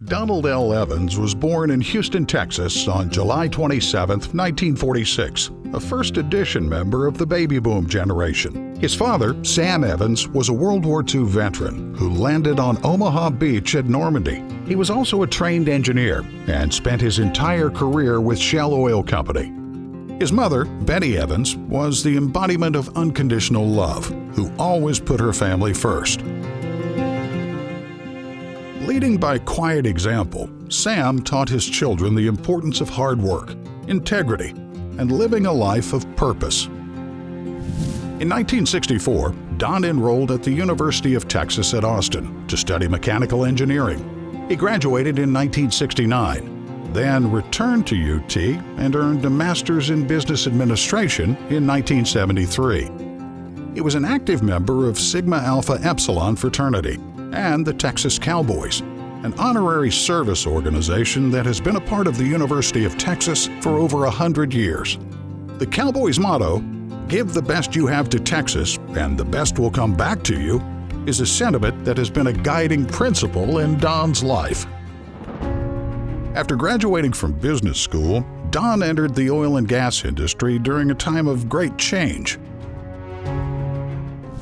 Donald L. Evans was born in Houston, Texas on July 27, 1946, a first edition member of the baby boom generation. His father, Sam Evans, was a World War II veteran who landed on Omaha Beach at Normandy. He was also a trained engineer and spent his entire career with Shell Oil Company. His mother, Betty Evans, was the embodiment of unconditional love, who always put her family first. Leading by quiet example, Sam taught his children the importance of hard work, integrity, and living a life of purpose. In 1964, Don enrolled at the University of Texas at Austin to study mechanical engineering. He graduated in 1969, then returned to UT and earned a master's in business administration in 1973. He was an active member of Sigma Alpha Epsilon fraternity and the Texas Cowboys, an honorary service organization that has been a part of the University of Texas for over 100 years. The Cowboys' motto, "Give the best you have to Texas, and the best will come back to you," is a sentiment that has been a guiding principle in Don's life. After graduating from business school, Don entered the oil and gas industry during a time of great change.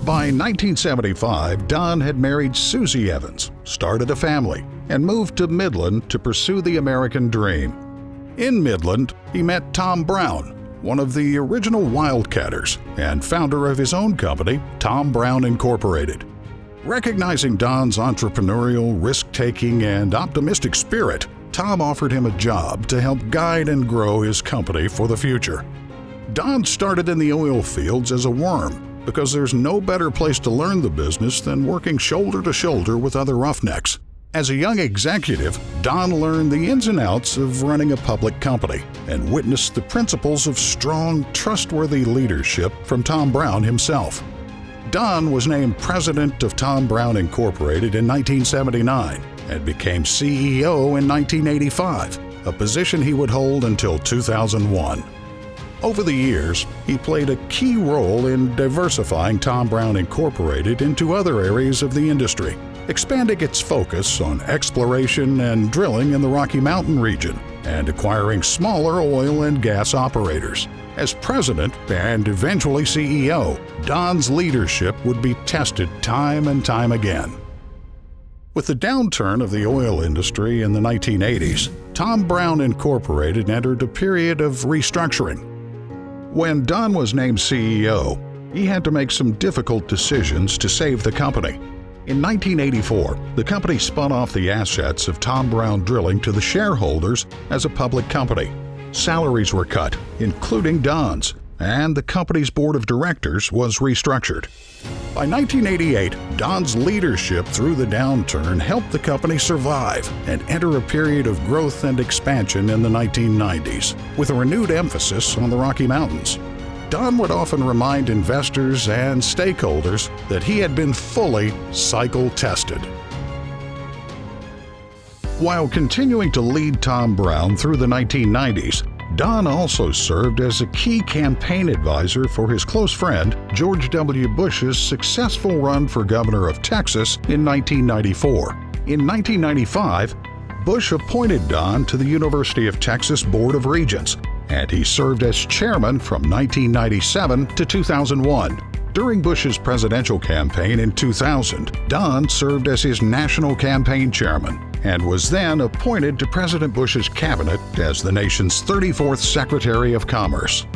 By 1975, Don had married Susie Evans, started a family, and moved to Midland to pursue the American dream. In Midland, he met Tom Brown, one of the original Wildcatters and founder of his own company, Tom Brown Incorporated. Recognizing Don's entrepreneurial, risk-taking, and optimistic spirit, Tom offered him a job to help guide and grow his company for the future. Don started in the oil fields as a worm, because there's no better place to learn the business than working shoulder to shoulder with other roughnecks. As a young executive, Don learned the ins and outs of running a public company and witnessed the principles of strong, trustworthy leadership from Tom Brown himself. Don was named president of Tom Brown Incorporated in 1979 and became CEO in 1985, a position he would hold until 2001. Over the years, he played a key role in diversifying Tom Brown Incorporated into other areas of the industry, expanding its focus on exploration and drilling in the Rocky Mountain region, and acquiring smaller oil and gas operators. As president and eventually CEO, Don's leadership would be tested time and time again. With the downturn of the oil industry in the 1980s, Tom Brown Incorporated entered a period of restructuring. When Don was named CEO, he had to make some difficult decisions to save the company. In 1984, the company spun off the assets of Tom Brown Drilling to the shareholders as a public company. Salaries were cut, including Don's, and the company's board of directors was restructured. By 1988, Don's leadership through the downturn helped the company survive and enter a period of growth and expansion in the 1990s, with a renewed emphasis on the Rocky Mountains. Don would often remind investors and stakeholders that he had been fully cycle-tested. While continuing to lead Tom Brown through the 1990s, Don also served as a key campaign advisor for his close friend George W. Bush's successful run for governor of Texas in 1994. In 1995, Bush appointed Don to the University of Texas Board of Regents, and he served as chairman from 1997 to 2001. During Bush's presidential campaign in 2000, Don served as his national campaign chairman and was then appointed to President Bush's cabinet as the nation's 34th Secretary of Commerce.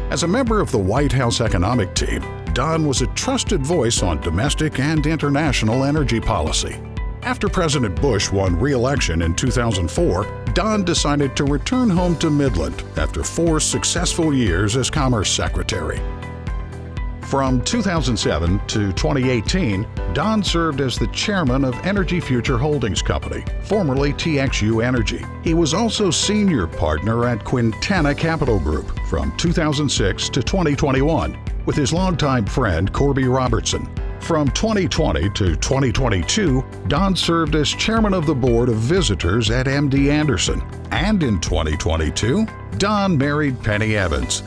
As a member of the White House economic team, Don was a trusted voice on domestic and international energy policy. After President Bush won re-election in 2004, Don decided to return home to Midland after 4 successful years as Commerce Secretary. From 2007 to 2018, Don served as the chairman of Energy Future Holdings Company, formerly TXU Energy. He was also senior partner at Quintana Capital Group from 2006 to 2021, with his longtime friend Corby Robertson. From 2020 to 2022, Don served as chairman of the board of visitors at MD Anderson. And in 2022, Don married Penny Evans.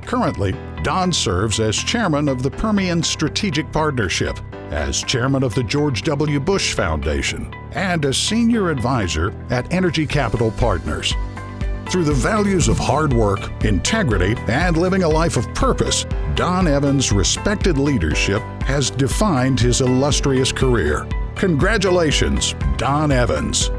Currently, Don serves as chairman of the Permian Strategic Partnership, as chairman of the George W. Bush Foundation and a senior advisor at Energy Capital Partners. Through the values of hard work, integrity, and living a life of purpose, Don Evans' respected leadership has defined his illustrious career. Congratulations, Don Evans.